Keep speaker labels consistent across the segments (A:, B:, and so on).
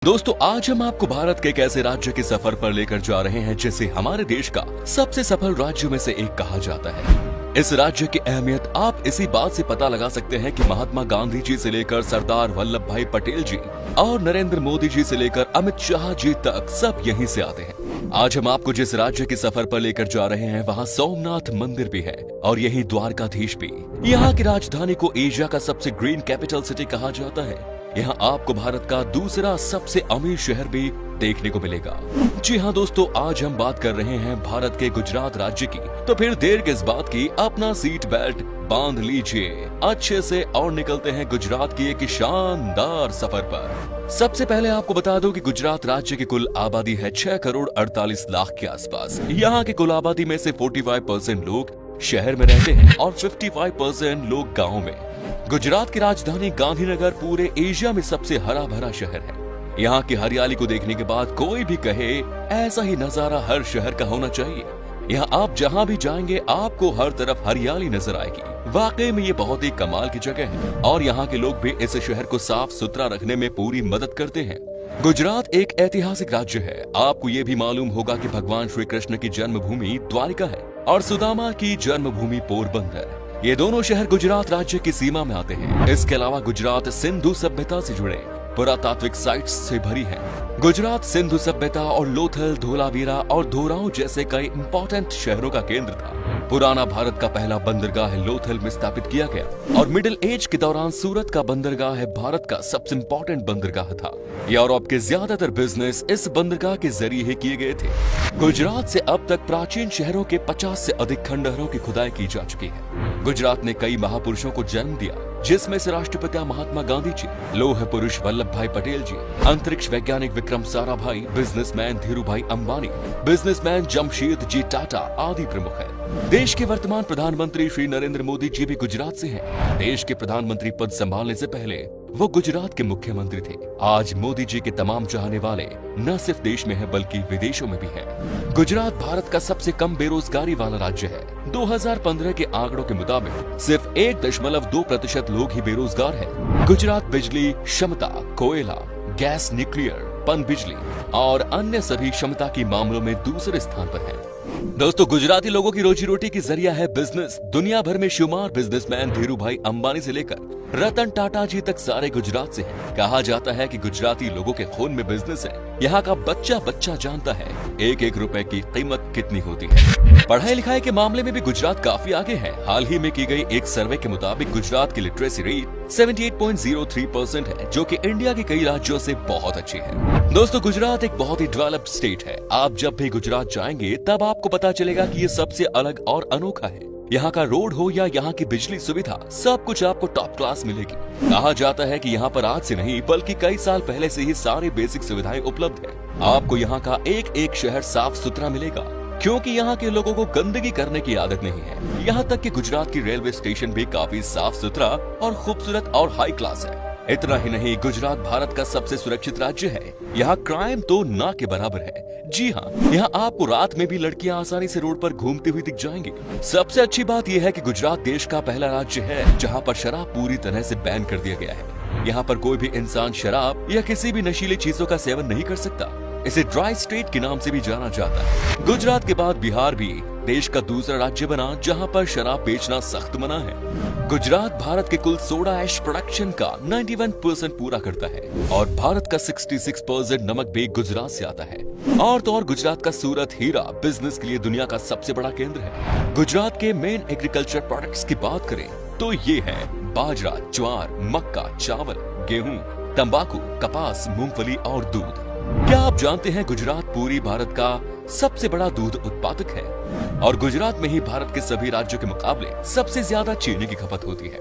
A: दोस्तों आज हम आपको भारत के एक ऐसे राज्य के सफर पर लेकर जा रहे हैं जिसे हमारे देश का सबसे सफल राज्यों में से एक कहा जाता है। इस राज्य की अहमियत आप इसी बात से पता लगा सकते हैं कि महात्मा गांधी जी से लेकर सरदार वल्लभ भाई पटेल जी और नरेंद्र मोदी जी से लेकर अमित शाह जी तक सब यहीं से आते हैं। आज हम आपको जिस राज्य के सफर पर लेकर जा रहे हैं वहाँ सोमनाथ मंदिर भी है और यही द्वारकाधीश भी। यहाँ की राजधानी को एशिया का सबसे ग्रीन कैपिटल सिटी कहा जाता है। यहाँ आपको भारत का दूसरा सबसे अमीर शहर भी देखने को मिलेगा। जी हाँ दोस्तों, आज हम बात कर रहे हैं भारत के गुजरात राज्य की। तो फिर देर किस बात की, अपना सीट बेल्ट बांध लीजिए अच्छे से और निकलते हैं गुजरात की एक शानदार सफर पर। सबसे पहले आपको बता दूं कि गुजरात राज्य की कुल आबादी है 6 करोड़ 48 लाख के आसपास। यहाँ की कुल आबादी में से 45% लोग शहर में रहते हैं और 55% लोग गाँव में। गुजरात की राजधानी गांधीनगर पूरे एशिया में सबसे हरा भरा शहर है। यहाँ की हरियाली को देखने के बाद कोई भी कहे ऐसा ही नजारा हर शहर का होना चाहिए। यहाँ आप जहाँ भी जाएंगे आपको हर तरफ हरियाली नजर आएगी। वाकई में ये बहुत ही कमाल की जगह है और यहाँ के लोग भी इस शहर को साफ सुथरा रखने में पूरी मदद करते हैं। गुजरात एक ऐतिहासिक राज्य है। आपको ये भी मालूम होगा कि भगवान श्री कृष्ण की जन्मभूमि द्वारिका है और सुदामा की जन्मभूमि पोरबंदर। ये दोनों शहर गुजरात राज्य की सीमा में आते हैं। इसके अलावा गुजरात सिंधु सभ्यता से जुड़े पुरातात्विक साइट्स से भरी है। गुजरात सिंधु सभ्यता और लोथल, धोलावीरा और धोराव जैसे कई इंपॉर्टेंट शहरों का केंद्र था। पुराना भारत का पहला बंदरगाह लोथल में स्थापित किया गया और मिडिल एज के दौरान सूरत का बंदरगाह भारत का सबसे इम्पोर्टेंट बंदरगाह था। यूरोप के ज्यादातर बिजनेस इस बंदरगाह के जरिए ही किए गए थे। गुजरात से अब तक प्राचीन शहरों के 50 से अधिक खंडहरों की खुदाई की जा चुकी है। गुजरात ने कई महापुरुषों को जन्म दिया, जिसमें से राष्ट्रपिता महात्मा गांधी जी, लौह पुरुष वल्लभ भाई पटेल जी, अंतरिक्ष वैज्ञानिक विक्रम साराभाई, बिजनेसमैन धीरू भाई अंबानी, बिजनेसमैन जमशेद जी टाटा आदि प्रमुख हैं। देश के वर्तमान प्रधानमंत्री श्री नरेंद्र मोदी जी भी गुजरात से हैं। देश के प्रधानमंत्री पद संभालने से पहले वो गुजरात के मुख्यमंत्री थे। आज मोदी जी के तमाम चाहने वाले न सिर्फ देश में है बल्कि विदेशों में भी है। गुजरात भारत का सबसे कम बेरोजगारी वाला राज्य है। 2015 के आंकड़ों के मुताबिक सिर्फ 1.2% लोग ही बेरोजगार हैं। गुजरात बिजली क्षमता, कोयला, गैस, न्यूक्लियर, पन बिजली और अन्य सभी क्षमता की मामलों में दूसरे स्थान पर है। दोस्तों, गुजराती लोगों की रोजी रोटी की जरिया है बिजनेस। दुनिया भर में शुमार बिजनेसमैन धीरू भाई अंबानी से लेकर रतन टाटा जी तक सारे गुजरात से हैं। कहा जाता है कि गुजराती लोगों के खून में बिजनेस है। यहाँ का बच्चा बच्चा जानता है एक एक रुपए की कीमत कितनी होती है। पढ़ाई लिखाई के मामले में भी गुजरात काफी आगे है। हाल ही में की गई एक सर्वे के मुताबिक गुजरात की लिटरेसी रेट 78.03% है, जो कि इंडिया के कई राज्यों से बहुत अच्छी है। दोस्तों, गुजरात एक बहुत ही डेवलप्ड स्टेट है। आप जब भी गुजरात जाएंगे तब आपको पता चलेगा कि ये सबसे अलग और अनोखा है। यहाँ का रोड हो या यहाँ की बिजली सुविधा, सब कुछ आपको टॉप क्लास मिलेगी। कहा जाता है कि यहाँ पर आज से नहीं बल्कि कई साल पहले से ही सारी बेसिक सुविधाएं उपलब्ध है। आपको यहाँ का एक एक शहर साफ सुथरा मिलेगा क्योंकि यहाँ के लोगों को गंदगी करने की आदत नहीं है। यहाँ तक कि गुजरात की रेलवे स्टेशन भी काफी साफ सुथरा और खूबसूरत और हाई क्लास है। इतना ही नहीं, गुजरात भारत का सबसे सुरक्षित राज्य है। यहाँ क्राइम तो ना के बराबर है। जी हाँ, यहाँ आपको रात में भी लड़कियाँ आसानी से रोड पर घूमती हुई दिख जाएंगी। सबसे अच्छी बात यह है कि गुजरात देश का पहला राज्य है जहाँ पर शराब पूरी तरह से बैन कर दिया गया है। यहाँ पर कोई भी इंसान शराब या किसी भी नशीली चीजों का सेवन नहीं कर सकता। इसे ड्राई स्टेट के नाम से भी जाना जाता है। गुजरात के बाद बिहार भी देश का दूसरा राज्य बना जहां पर शराब बेचना सख्त मना है। गुजरात भारत के कुल सोडा ऐश प्रोडक्शन का 91% पूरा करता है और भारत का 66% नमक भी गुजरात से आता है। और तो और गुजरात का सूरत हीरा बिजनेस के लिए दुनिया का सबसे बड़ा केंद्र है। गुजरात के मेन एग्रीकल्चर प्रोडक्ट्स की बात करें तो ये है बाजरा, ज्वार, मक्का, चावल, गेहूं, तंबाकू, कपास, मूंगफली और दूध। क्या आप जानते हैं गुजरात पूरी भारत का सबसे बड़ा दूध उत्पादक है और गुजरात में ही भारत के सभी राज्यों के मुकाबले सबसे ज्यादा चीनी की खपत होती है।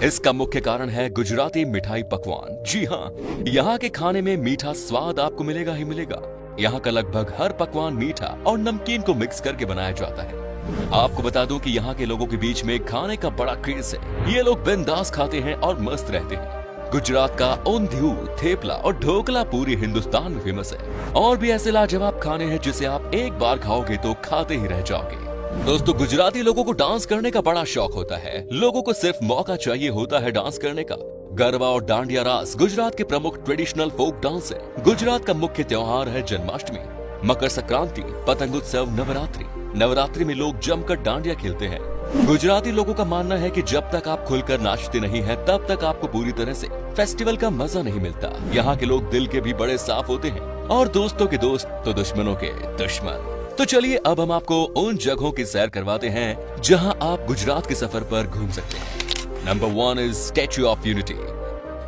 A: इसका मुख्य कारण है गुजराती मिठाई पकवान। जी हाँ, यहाँ के खाने में मीठा स्वाद आपको मिलेगा ही मिलेगा। यहाँ का लगभग हर पकवान मीठा और नमकीन को मिक्स करके बनाया जाता है। आपको बता दूं कि यहाँ के लोगों के बीच में खाने का बड़ा क्रेज है। ये लोग बिंदास खाते हैं और मस्त रहते हैं। गुजरात का ऊंधियू, थेपला और ढोकला पूरे हिंदुस्तान में फेमस है। और भी ऐसे लाजवाब खाने हैं जिसे आप एक बार खाओगे तो खाते ही रह जाओगे। दोस्तों, गुजराती लोगों को डांस करने का बड़ा शौक होता है। लोगों को सिर्फ मौका चाहिए होता है डांस करने का। गरबा और डांडिया रास गुजरात के प्रमुख ट्रेडिशनल फोक डांस है। गुजरात का मुख्य त्योहार है जन्माष्टमी, मकर संक्रांति, पतंग उत्सव, नवरात्रि। नवरात्रि में लोग जमकर डांडिया खेलते हैं। गुजराती लोगों का मानना है कि जब तक आप खुलकर नाचते नहीं हैं, तब तक आपको पूरी तरह से फेस्टिवल का मजा नहीं मिलता। यहाँ के लोग दिल के भी बड़े साफ होते हैं और दोस्तों के दोस्त तो दुश्मनों के दुश्मन। तो चलिए अब हम आपको उन जगहों की सैर करवाते हैं जहाँ आप गुजरात के सफर पर घूम सकते हैं। Number 1 is statue of unity.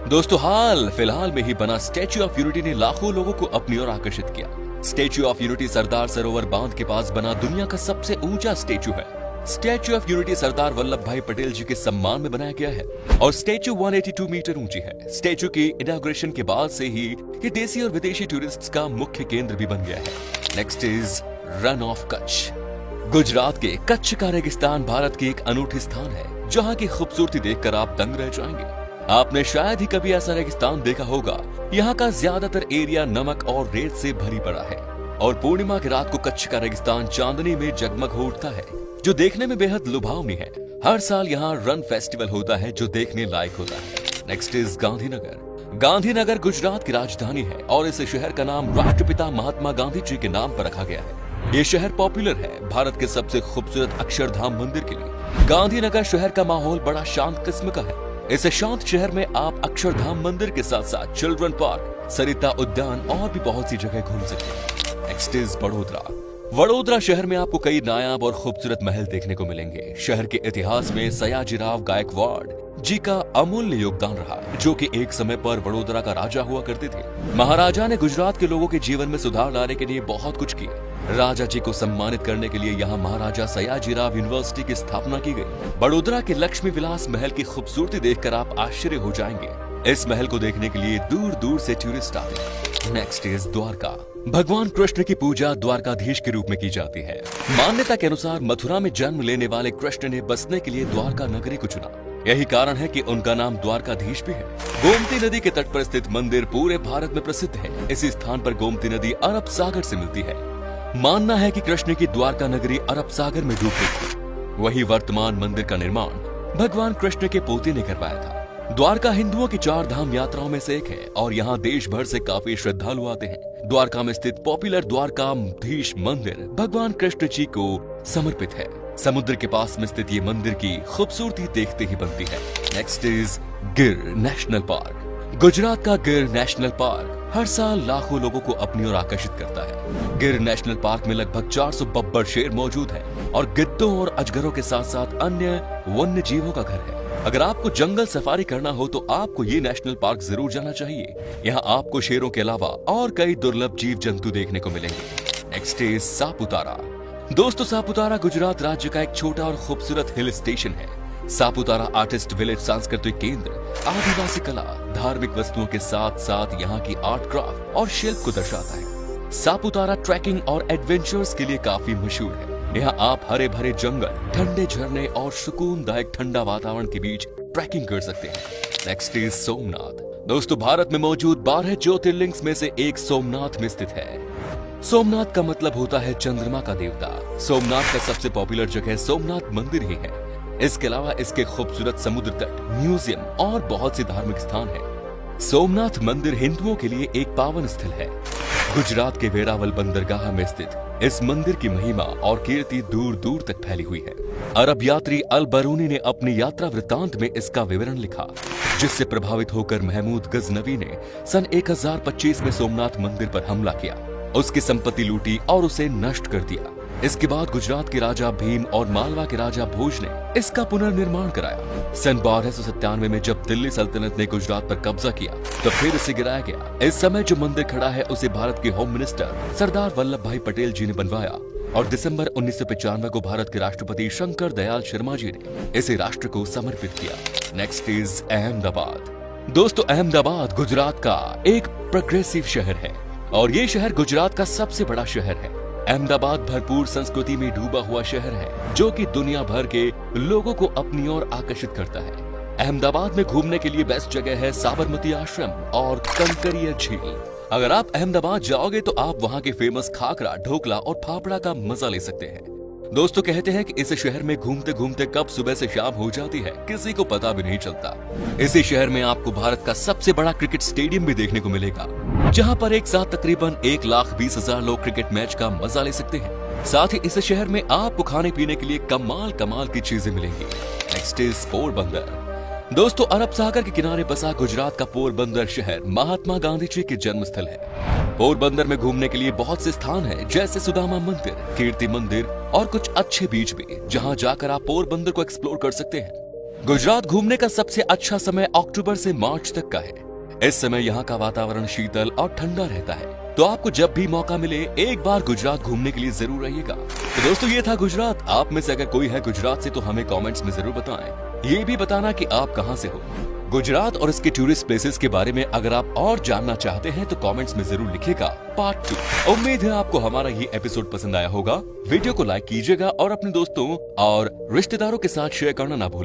A: दोस्तों, हाल फिलहाल में ही बना स्टैच्यू ऑफ यूनिटी ने लाखों लोगों को अपनी ओर आकर्षित किया। Statue of unity Sardar Sarovar बांध के पास बना दुनिया का सबसे ऊंचा स्टैच्यू है। Statue of unity Sardar Vallabh भाई पटेल जी के सम्मान में बनाया गया है और स्टैच्यू 182 मीटर ऊंची है। स्टैच्यू की इनॉग्रेशन के बाद से ही ये देसी और विदेशी टूरिस्ट्स का मुख्य केंद्र भी बन गया है। Next is run of Kutch. Gujarat के कच्छ का रेगिस्तान भारत की एक अनूठी स्थान है जहाँ की खूबसूरती देखकर आप दंग रह जाएंगे। आपने शायद ही कभी ऐसा रेगिस्तान देखा होगा। यहाँ का ज्यादातर एरिया नमक और रेत से भरी पड़ा है और पूर्णिमा की रात को कच्छ का रेगिस्तान चांदनी में जगमग हो उठता है, जो देखने में बेहद लुभावनी है। हर साल यहाँ रन फेस्टिवल होता है जो देखने लायक होता है। Next is Gandhinagar. गांधीनगर गुजरात की राजधानी है और इस शहर का नाम राष्ट्रपिता महात्मा गांधी जी के नाम पर रखा गया है। ये शहर पॉपुलर है भारत के सबसे खूबसूरत अक्षरधाम मंदिर के लिए। गांधीनगर शहर का माहौल बड़ा शांत किस्म का है। इस शांत शहर में आप अक्षरधाम मंदिर के साथ साथ चिल्ड्रन पार्क, सरिता उद्यान और भी बहुत सी जगह घूम सकते हैं। Next is Vadodara. वडोदरा शहर में आपको कई नायाब और खूबसूरत महल देखने को मिलेंगे। शहर के इतिहास में सयाजीराव गायकवाड़ जी का अमूल्य योगदान रहा, जो कि एक समय पर वडोदरा का राजा हुआ करते थे। महाराजा ने गुजरात के लोगों के जीवन में सुधार लाने के लिए बहुत कुछ किया। राजा जी को सम्मानित करने के लिए यहाँ महाराजा सयाजीराव यूनिवर्सिटी की स्थापना की गई। वडोदरा के लक्ष्मी विलास महल की खूबसूरती देखकर आप आश्चर्य हो जाएंगे। इस महल को देखने के लिए दूर दूर से टूरिस्ट आते हैं। Next is Dwarka. भगवान कृष्ण की पूजा द्वारकाधीश के रूप में की जाती है। मान्यता के अनुसार मथुरा में जन्म लेने वाले कृष्ण ने बसने के लिए द्वारका नगरी को चुना। यही कारण है कि उनका नाम द्वारकाधीश भी है। गोमती नदी के तट पर स्थित मंदिर पूरे भारत में प्रसिद्ध है। इसी स्थान पर गोमती नदी अरब सागर से मिलती है। मानना है कि कृष्ण की द्वारका नगरी अरब सागर में डूब गई थी। वही वर्तमान मंदिर का निर्माण भगवान कृष्ण के पोते ने करवाया था। द्वारका हिंदुओं की 4 धाम यात्राओं में से एक है और यहाँ देश भर से काफी श्रद्धालु आते हैं। द्वारका में स्थित पॉपुलर द्वारकाधीश मंदिर भगवान कृष्ण जी को समर्पित है। समुद्र के पास में स्थित ये मंदिर की खूबसूरती देखते ही बनती है। नेक्स्ट इज गिर नेशनल पार्क। गुजरात का गिर नेशनल पार्क हर साल लाखों लोगों को अपनी ओर आकर्षित करता है। गिर नेशनल पार्क में लगभग 400 बब्बर शेर मौजूद है और गिद्धों और अजगरों के साथ साथ अन्य वन्य जीवों का घर है। अगर आपको जंगल सफारी करना हो तो आपको ये नेशनल पार्क जरूर जाना चाहिए। यहाँ आपको शेरों के अलावा और कई दुर्लभ जीव जंतु देखने को मिलेंगे। Next is Saputara. दोस्तों, सापुतारा गुजरात राज्य का एक छोटा और खूबसूरत हिल स्टेशन है। सापुतारा आर्टिस्ट विलेज सांस्कृतिक केंद्र आदिवासी कला, धार्मिक वस्तुओं के साथ साथ यहाँ की आर्ट क्राफ्ट और शिल्प को दर्शाता है। सापुतारा ट्रैकिंग और एडवेंचर्स के लिए काफी मशहूर है। यहाँ आप हरे भरे जंगल, ठंडे झरने और सुकूनदायक ठंडा वातावरण के बीच ट्रैकिंग कर सकते हैं। Next is Somnath. दोस्तों, भारत में मौजूद 12 ज्योतिर्लिंग्स में से एक सोमनाथ में स्थित है। सोमनाथ का मतलब होता है चंद्रमा का देवता। सोमनाथ का सबसे पॉपुलर जगह सोमनाथ मंदिर ही है। इसके अलावा इसके खूबसूरत समुद्र तट, म्यूजियम और बहुत से धार्मिक स्थान हैं। सोमनाथ मंदिर हिंदुओं के लिए एक पावन स्थल है। गुजरात के वेरावल बंदरगाह में स्थित इस मंदिर की महिमा और कीर्ति दूर दूर तक फैली हुई है। अरब यात्री अल बरूनी ने अपनी यात्रा वृत्तांत में इसका विवरण लिखा, जिससे प्रभावित होकर महमूद गजनवी ने सन 1025 में सोमनाथ मंदिर पर हमला किया, उसकी संपत्ति लूटी और उसे नष्ट कर दिया। इसके बाद गुजरात के राजा भीम और मालवा के राजा भोज ने इसका पुनर्निर्माण कराया। सन 1297 में जब दिल्ली सल्तनत ने गुजरात पर कब्जा किया तो फिर इसे गिराया गया। इस समय जो मंदिर खड़ा है उसे भारत के होम मिनिस्टर सरदार वल्लभ भाई पटेल जी ने बनवाया और दिसंबर 1995 को भारत के राष्ट्रपति शंकर दयाल शर्मा जी ने इसे राष्ट्र को समर्पित किया। Next is Ahmedabad. दोस्तों, अहमदाबाद गुजरात का एक प्रोग्रेसिव शहर है और ये शहर गुजरात का सबसे बड़ा शहर है। अहमदाबाद भरपूर संस्कृति में डूबा हुआ शहर है जो कि दुनिया भर के लोगों को अपनी ओर आकर्षित करता है। अहमदाबाद में घूमने के लिए बेस्ट जगह है साबरमती आश्रम और कंकरिया झील। अगर आप अहमदाबाद जाओगे तो आप वहाँ के फेमस खाकरा, ढोकला और फाफड़ा का मजा ले सकते हैं। दोस्तों कहते हैं कि इस शहर में घूमते घूमते कब सुबह से शाम हो जाती है किसी को पता भी नहीं चलता। इसी शहर में आपको भारत का सबसे बड़ा क्रिकेट स्टेडियम भी देखने को मिलेगा, जहां पर एक साथ तकरीबन 1,20,000 लोग क्रिकेट मैच का मजा ले सकते हैं। साथ ही इस शहर में आपको खाने पीने के लिए कमाल कमाल की चीजें मिलेंगी। Next is Porbandar. दोस्तों अरब सागर के किनारे बसा गुजरात का पोरबंदर शहर महात्मा गांधी जी के जन्म स्थल है। पोरबंदर में घूमने के लिए बहुत से स्थान हैं, जैसे सुदामा मंदिर, कीर्ति मंदिर और कुछ अच्छे बीच भी, जहां जाकर आप पोरबंदर को एक्सप्लोर कर सकते हैं। गुजरात घूमने का सबसे अच्छा समय अक्टूबर से मार्च तक का है। इस समय यहाँ का वातावरण शीतल और ठंडा रहता है, तो आपको जब भी मौका मिले एक बार गुजरात घूमने के लिए जरूर रहिएगा। तो दोस्तों ये था गुजरात। आप में से अगर कोई है गुजरात से तो हमें कमेंट्स में जरूर बताएं। ये भी बताना कि आप कहां से हो। गुजरात और इसके टूरिस्ट प्लेसेस के बारे में अगर आप और जानना चाहते हैं तो कमेंट्स में जरूर लिखिएगा पार्ट 2। उम्मीद है आपको हमारा ये एपिसोड पसंद आया होगा। वीडियो को लाइक कीजिएगा और अपने दोस्तों और रिश्तेदारों के साथ शेयर करना ना भूलें।